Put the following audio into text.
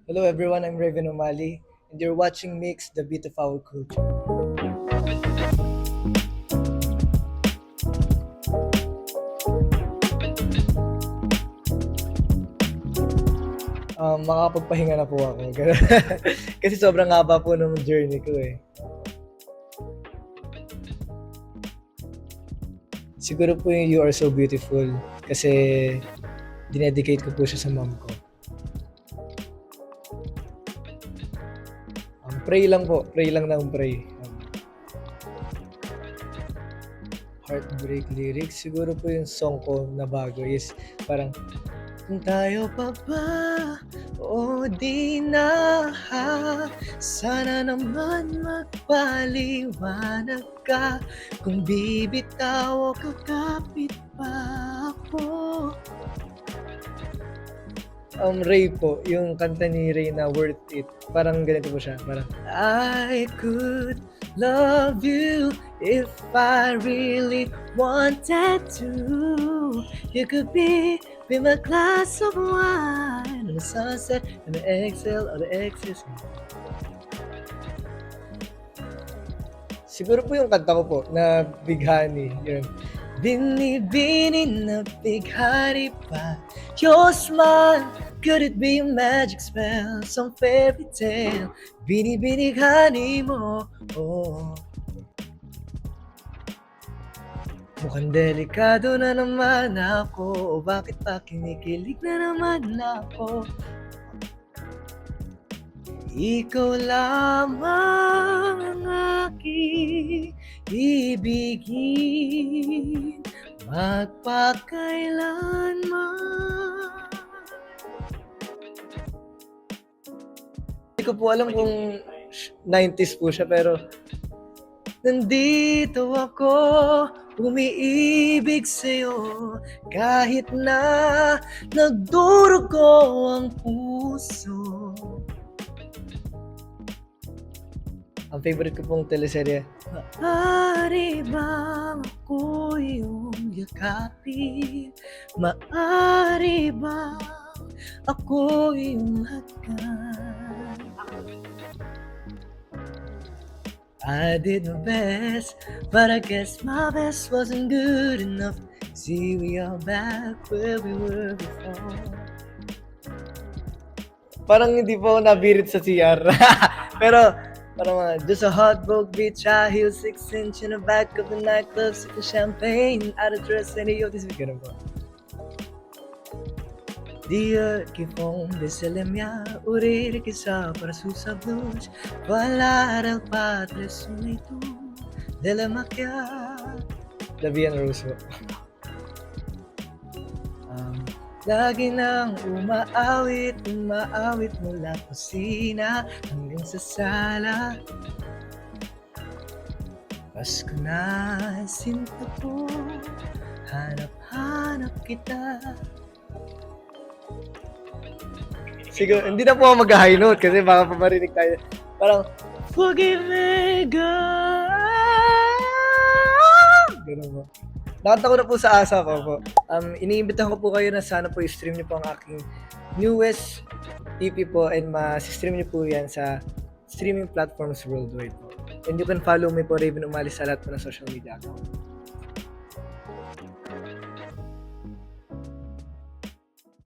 Hello everyone, I'm Raven O'Malley, and you're watching Mix, the beat of our culture. Makakapagpahinga na po ako. Ganun. Kasi sobrang haba po ng journey ko eh. Siguro po yung You Are So Beautiful kasi dinedicate ko po siya sa mom ko. Pray lang po, pray lang ng pray. Heartbreak lyrics, siguro po yung song ko na bago is parang kung tayo pa ba o di na sana naman magpaliwanag ka kung bibitaw o kakapit pa ako. Ray po, yung kanta ni Ray na Worth It. Parang ganito po siya. Parang, I could love you if I really wanted to. You could be my glass of wine on the sunset and the exhale of the excess. Siguro po yung kanta ko po na Bighani, yun. Binibini na bighani pa your smile. Could it be a magic spell, some fairy tale? Binibinighani mo, oh. Mukhang delikado na naman ako, bakit pa kinikilig na naman ako? Ikaw lamang ang aking ibigin magpakailanman. Hindi ko po alam kung 90s po siya pero nandito ako umiibig sa'yo kahit na nagdurugo ang puso. Ang favorite ko pong teleserye. Maaari bang ako iyong yakapin? Maaari bang ako iyong hagkan? I did my best, but I guess my best wasn't good enough. See, we are back where we were before. Parang hindi po ako nabirit sa CR. Pero parang mga, just a hot broke beach, high heel 6-inch in the back of the nightclub, sipping champagne, out of dress, and yo, this is ganun po. Dieu qui font des selemia, urire chissà per su sa blues, ballare al padre su nei tu, delle macchia. Davian Rose po. Lagi nang umaawit mula kusina hanggang sa sala. Pasko na sinta ko, hanap-hanap kita. Siguro, hindi na po ako mag-high note kasi baka pamarinig tayo. Parang, forgive me, God. Ganun po. Nakanta ko na po sa ASAP po. Iniimbitahan ko po kayo na sana po i-stream niyo po ang aking newest EP po and ma-stream niyo po yan sa streaming platforms worldwide po. And you can follow me po, Raven Umali, sa lahat po ng social media account.